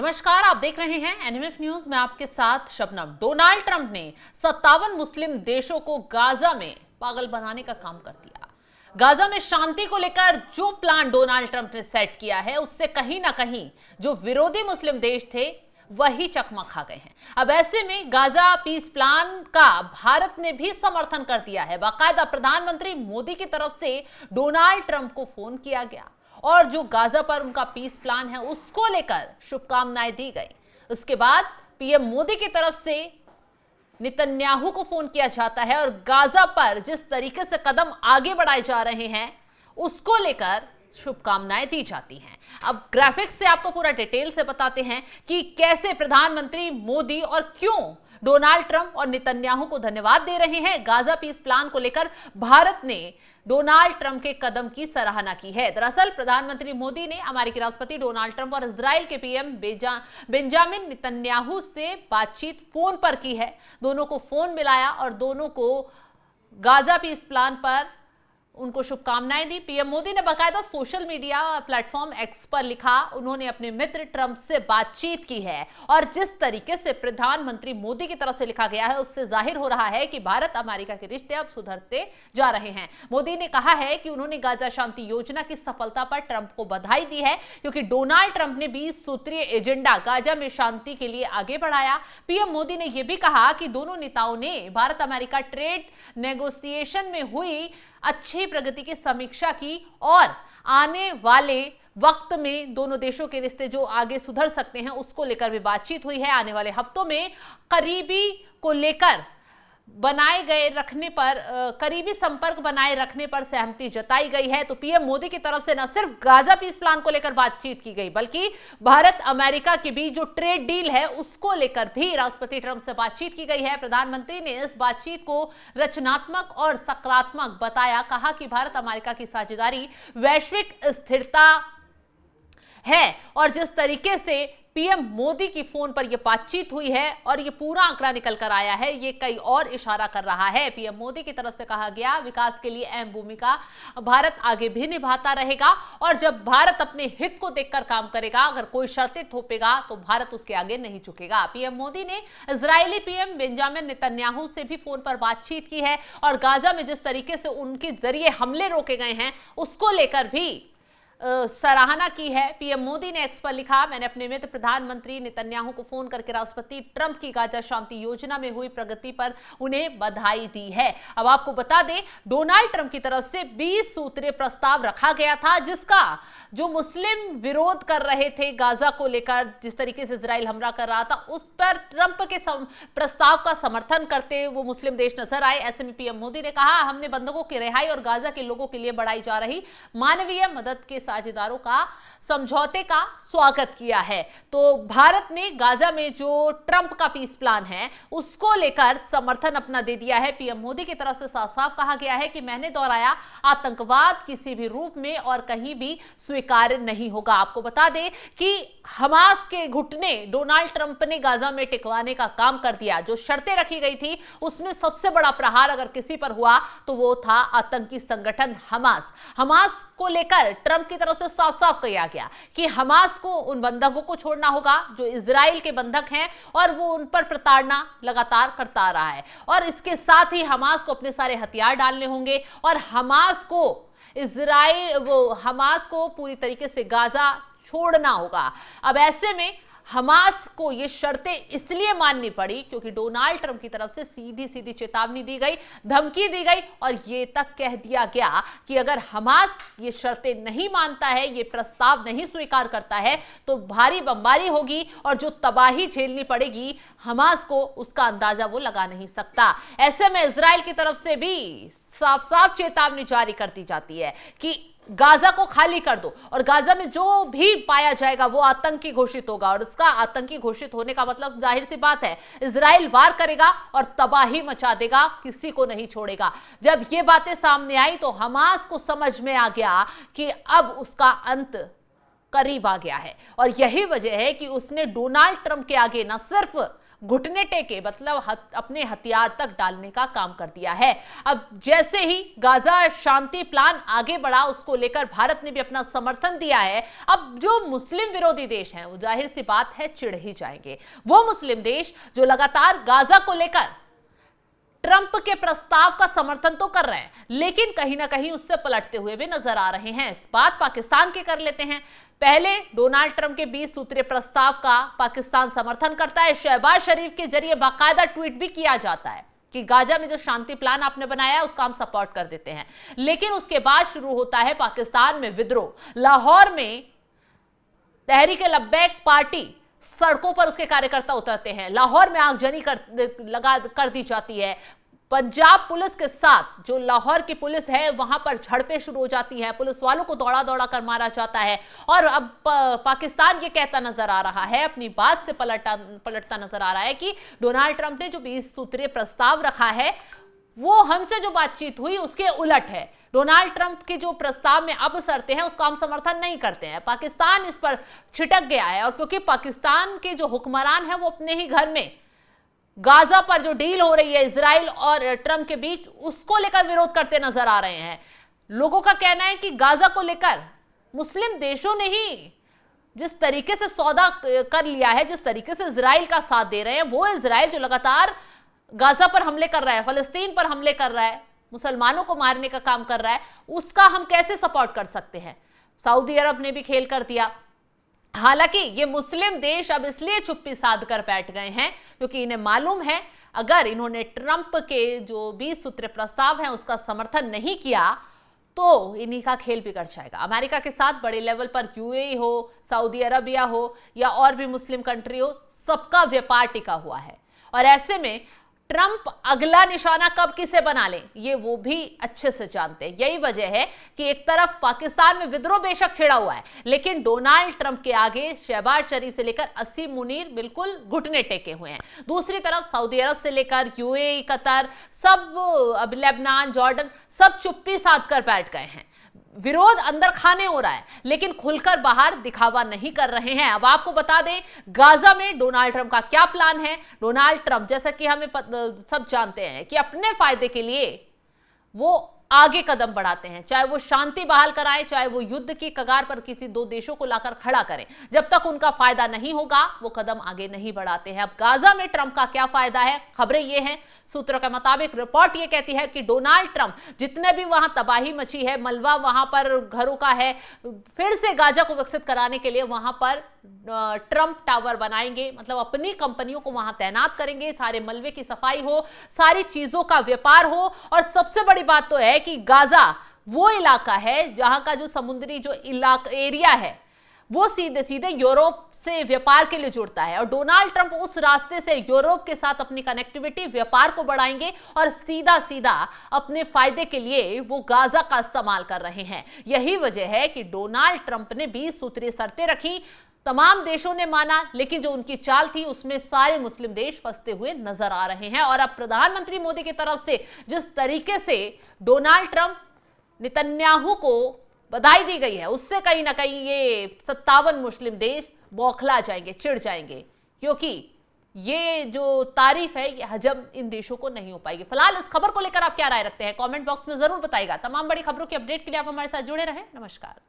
नमस्कार, आप देख रहे हैं एनएमएफ न्यूज में आपके साथ शबनम। डोनाल्ड ट्रंप ने 57 मुस्लिम देशों को गाजा में पागल बनाने का काम कर दिया। गाजा में शांति को लेकर जो प्लान डोनाल्ड ट्रंप ने सेट किया है, उससे कहीं ना कहीं जो विरोधी मुस्लिम देश थे वही चकमा खा गए हैं। अब ऐसे में गाजा पीस प्लान का भारत ने भी समर्थन कर दिया है। बाकायदा प्रधानमंत्री मोदी की तरफ से डोनाल्ड ट्रंप को फोन किया गया और जो गाजा पर उनका पीस प्लान है उसको लेकर शुभकामनाएं दी गई। उसके बाद पीएम मोदी की तरफ से नेतन्याहू को फोन किया जाता है और गाजा पर जिस तरीके से कदम आगे बढ़ाए जा रहे हैं उसको लेकर शुभकामनाएं दी जाती हैं। अब ग्राफिक्स से आपको पूरा डिटेल से बताते हैं कि कैसे प्रधानमंत्री मोदी और क्यों डोनाल्ड ट्रंप और नेतन्याहू को धन्यवाद दे रहे हैं। गाजा पीस प्लान को लेकर भारत ने डोनाल्ड ट्रंप के कदम की सराहना की है। दरअसल प्रधानमंत्री मोदी ने अमेरिकी राष्ट्रपति डोनाल्ड ट्रंप और इजराइल के पीएम बेंजामिन नेतन्याहू से बातचीत फोन पर की है। दोनों को फोन मिलाया और दोनों को गाजा पीस प्लान पर उनको शुभकामनाएं दी। पीएम मोदी ने बाकायदा सोशल मीडिया प्लेटफॉर्म एक्स पर लिखा, उन्होंने अपने मित्र ट्रंप से बातचीत की है और जिस तरीके से प्रधानमंत्री मोदी की तरफ से लिखा गया है उससे जाहिर हो रहा है कि भारत अमेरिका के रिश्ते अब सुधरते जा रहे हैं। मोदी ने कहा है कि उन्होंने गाजा शांति योजना की सफलता पर ट्रंप को बधाई दी है क्योंकि डोनाल्ड ट्रंप ने 20 सूत्रीय एजेंडा गाजा में शांति के लिए आगे बढ़ाया। पीएम मोदी ने यह भी कहा कि दोनों नेताओं ने भारत अमेरिका ट्रेड नेगोशिएशन में हुई अच्छी प्रगति की समीक्षा की और आने वाले वक्त में दोनों देशों के रिश्ते जो आगे सुधर सकते हैं उसको लेकर भी बातचीत हुई है। आने वाले हफ्तों में करीबी को लेकर करीबी संपर्क बनाए रखने पर सहमति जताई गई है। तो पीएम मोदी की तरफ से न सिर्फ गाजा पीस प्लान को लेकर बातचीत की गई बल्कि भारत अमेरिका के बीच जो ट्रेड डील है उसको लेकर भी राष्ट्रपति ट्रंप से बातचीत की गई है। प्रधानमंत्री ने इस बातचीत को रचनात्मक और सकारात्मक बताया, कहा कि भारत अमेरिका की साझेदारी वैश्विक स्थिरता है और जिस तरीके से पीएम मोदी की फोन पर यह बातचीत हुई है और यह पूरा आंकड़ा निकल कर आया है, ये कई और इशारा कर रहा है। पीएम मोदी की तरफ से कहा गया, विकास के लिए अहम भूमिका भारत आगे भी निभाता रहेगा और जब भारत अपने हित को देखकर काम करेगा, अगर कोई शर्तें थोपेगा तो भारत उसके आगे नहीं झुकेगा। पीएम मोदी ने इजरायली पीएम बेंजामिन नेतन्याहू से भी फोन पर बातचीत की है और गाजा में जिस तरीके से उनके जरिए हमले रोके गए हैं उसको लेकर भी सराहना की है। पीएम मोदी ने एक्स पर लिखा, मैंने अपने मित्र प्रधानमंत्री नेतन्याहू को फोन करके राष्ट्रपति ट्रंप की गाजा शांति योजना में हुई प्रगति पर उन्हें बधाई दी है। अब आपको बता दें, डोनाल्ड ट्रंप की तरफ से 20 सूत्रीय प्रस्ताव रखा गया था जिसका जो मुस्लिम विरोध कर रहे थे गाजा को लेकर, जिस तरीके से इजराइल हमला कर रहा था उस पर ट्रंप के प्रस्ताव का समर्थन करते वो मुस्लिम देश नजर आए। ऐसे में पीएम मोदी ने कहा, हमने बंधकों की रिहाई और गाजा के लोगों के लिए बढ़ाई जा रही मानवीय मदद के साझेदारों का समझौते का स्वागत किया है। तो भारत ने गाजा में जो ट्रंप का पीस प्लान है उसको लेकर समर्थन अपना दे दिया है। पीएम मोदी की तरफ से साफ साफ कहा गया है कि मैंने दोहराया, आतंकवाद किसी भी रूप में और कहीं भी स्वीकार्य नहीं होगा। आपको बता दें कि हमास के घुटने डोनाल्ड ट्रंप ने गाजा में टिकवाने का काम कर दिया। जो शर्तें रखी गई थी उसमें सबसे बड़ा प्रहार अगर किसी पर हुआ तो वो था आतंकी संगठन हमास को लेकर ट्रंप की तरफ से साफ साफ कहा गया कि हमास को उन बंधकों को छोड़ना होगा जो इजराइल के बंधक हैं और वो उन पर प्रताड़ना लगातार करता आ रहा है और इसके साथ ही हमास को अपने सारे हथियार डालने होंगे और हमास को पूरी तरीके से गाजा छोड़ना होगा। अब ऐसे में हमास को ये शर्तें इसलिए माननी पड़ी क्योंकि डोनाल्ड ट्रंप की तरफ से सीधी सीधी चेतावनी दी गई, धमकी दी गई और ये तक कह दिया गया कि अगर हमास ये शर्तें नहीं मानता है, ये प्रस्ताव नहीं स्वीकार करता है तो भारी बमबारी होगी और जो तबाही झेलनी पड़ेगी हमास को, उसका अंदाजा वो लगा नहीं सकता। ऐसे में इजराइल की तरफ से भी साफ साफ चेतावनी जारी कर दी जाती है कि गाजा को खाली कर दो और गाजा में जो भी पाया जाएगा वो आतंकी घोषित होगा और उसका आतंकी घोषित होने का मतलब जाहिर सी बात है इजराइल वार करेगा और तबाही मचा देगा, किसी को नहीं छोड़ेगा। जब ये बातें सामने आई तो हमास को समझ में आ गया कि अब उसका अंत करीब आ गया है और यही वजह है कि उसने डोनाल्ड ट्रंप के आगे न सिर्फ घुटने टेके, मतलब अपने हथियार तक डालने का काम कर दिया है। अब जैसे ही गाजा शांति प्लान आगे बढ़ा, उसको लेकर भारत ने भी अपना समर्थन दिया है। अब जो मुस्लिम विरोधी देश हैं वो जाहिर सी बात है चिढ़ ही जाएंगे। वो मुस्लिम देश जो लगातार गाजा को लेकर ट्रंप के प्रस्ताव का समर्थन तो कर रहे हैं, लेकिन कहीं ना कहीं उससे पलटते हुए भी नजर आ रहे हैं। इस बात पाकिस्तान के कर लेते हैं। पहले डोनाल्ड ट्रंप के 20 सूत्रीय प्रस्ताव का पाकिस्तान समर्थन करता है। शहबाज शरीफ के जरिए बाकायदा ट्वीट भी किया जाता है कि गाजा में जो शांति प्लान आपने बनाया है उसका हम सपोर्ट कर देते हैं। लेकिन उसके बाद शुरू होता है पाकिस्तान में विद्रोह। लाहौर में तहरीक लब्बैक पार्टी सड़कों पर उसके कार्यकर्ता उतरते हैं। लाहौर में आगजनी कर दी जाती है। पंजाब पुलिस के साथ जो लाहौर की पुलिस है वहां पर झड़पें शुरू हो जाती हैं। पुलिस वालों को दौड़ा दौड़ा कर मारा जाता है। और अब पाकिस्तान ये कहता नजर आ रहा है, अपनी बात से पलटता नजर आ रहा है कि डोनाल्ड ट्रंप ने जो 20 सूत्रीय प्रस्ताव रखा है वो हमसे जो बातचीत हुई उसके उलट है। डोनाल्ड ट्रंप के जो प्रस्ताव में अब शर्तें हैं उसका हम समर्थन नहीं करते हैं। पाकिस्तान इस पर छिटक गया है, और क्योंकि पाकिस्तान के जो हुक्मरान हैं वो अपने ही घर में गाजा पर जो डील हो रही है इजराइल और ट्रंप के बीच, उसको लेकर विरोध करते नजर आ रहे हैं। लोगों का कहना है कि गाजा को लेकर मुस्लिम देशों ने ही जिस तरीके से सौदा कर लिया है, जिस तरीके से इजराइल का साथ दे रहे हैं, वो इजराइल जो लगातार गाजा पर हमले कर रहा है, फलस्तीन पर हमले कर रहा है, मुसलमानों को मारने का काम कर रहा है, उसका हम कैसे सपोर्ट कर सकते हैं। सऊदी अरब ने भी खेल कर दिया। हालांकि ये मुस्लिम देश अब इसलिए चुप्पी साध कर बैठ गए हैं क्योंकि इन्हें मालूम है अगर इन्होंने ट्रंप के जो 20 सूत्रीय प्रस्ताव हैं उसका समर्थन नहीं किया तो इन्हीं का खेल बिगड़ जाएगा। अमेरिका के साथ बड़े लेवल पर यूएई हो, सऊदी अरबिया हो या और भी मुस्लिम कंट्री हो, सबका व्यापार टिका हुआ है। और ऐसे में ट्रंप अगला निशाना कब किसे बना ले ये वो भी अच्छे से जानते हैं। यही वजह है कि एक तरफ पाकिस्तान में विद्रोह बेशक छिड़ा हुआ है, लेकिन डोनाल्ड ट्रंप के आगे शहबाज शरीफ से लेकर असीम मुनीर बिल्कुल घुटने टेके हुए हैं। दूसरी तरफ सऊदी अरब से लेकर यूएई, कतर, सब, अब लेबनान, जॉर्डन, सब चुप्पी साध कर बैठ गए हैं। विरोध अंदर खाने हो रहा है, लेकिन खुलकर बाहर दिखावा नहीं कर रहे हैं। अब आपको बता दें गाजा में डोनाल्ड ट्रंप का क्या प्लान है। डोनाल्ड ट्रंप, जैसा कि हमें सब जानते हैं कि अपने फायदे के लिए वो आगे कदम बढ़ाते हैं, चाहे वो शांति बहाल कराएं, चाहे वो युद्ध की कगार पर किसी दो देशों को लाकर खड़ा करें। जब तक उनका फायदा नहीं होगा वो कदम आगे नहीं बढ़ाते हैं। अब गाजा में ट्रंप का क्या फायदा है, खबरें ये हैं, सूत्रों के मुताबिक रिपोर्ट ये कहती है कि डोनाल्ड ट्रंप जितने भी वहां तबाही मची है, मलबा वहां पर घरों का है, फिर से गाजा को विकसित कराने के लिए वहां पर ट्रंप टावर बनाएंगे, मतलब अपनी कंपनियों को वहां तैनात करेंगे, सारे मलबे की सफाई हो, सारी चीजों का व्यापार हो। और सबसे बड़ी बात तो है कि गाजा वो इलाका है जहां का जो समुद्री जो एरिया है वो सीधे सीधे यूरोप से व्यापार के लिए जुड़ता है, और डोनाल्ड ट्रंप उस रास्ते से यूरोप के साथ अपनी कनेक्टिविटी, व्यापार को बढ़ाएंगे और सीधा सीधा अपने फायदे के लिए वो गाजा का इस्तेमाल कर रहे हैं। यही वजह है कि डोनाल्ड ट्रंप ने 20 सूत्रीय शर्तें रखी, तमाम देशों ने माना, लेकिन जो उनकी चाल थी उसमें सारे मुस्लिम देश फंसते हुए नजर आ रहे हैं। और अब प्रधानमंत्री मोदी की तरफ से जिस तरीके से डोनाल्ड ट्रंप, नेतन्याहू को बधाई दी गई है, उससे कहीं ना कहीं ये 57 मुस्लिम देश बौखला जाएंगे, चिढ़ जाएंगे, क्योंकि ये जो तारीफ है ये हजम इन देशों को नहीं हो पाएगी। फिलहाल इस खबर को लेकर आप क्या राय रखते हैं कमेंट बॉक्स में जरूर बताइएगा। तमाम बड़ी खबरों की अपडेट के लिए आप हमारे साथ जुड़े रहें। नमस्कार।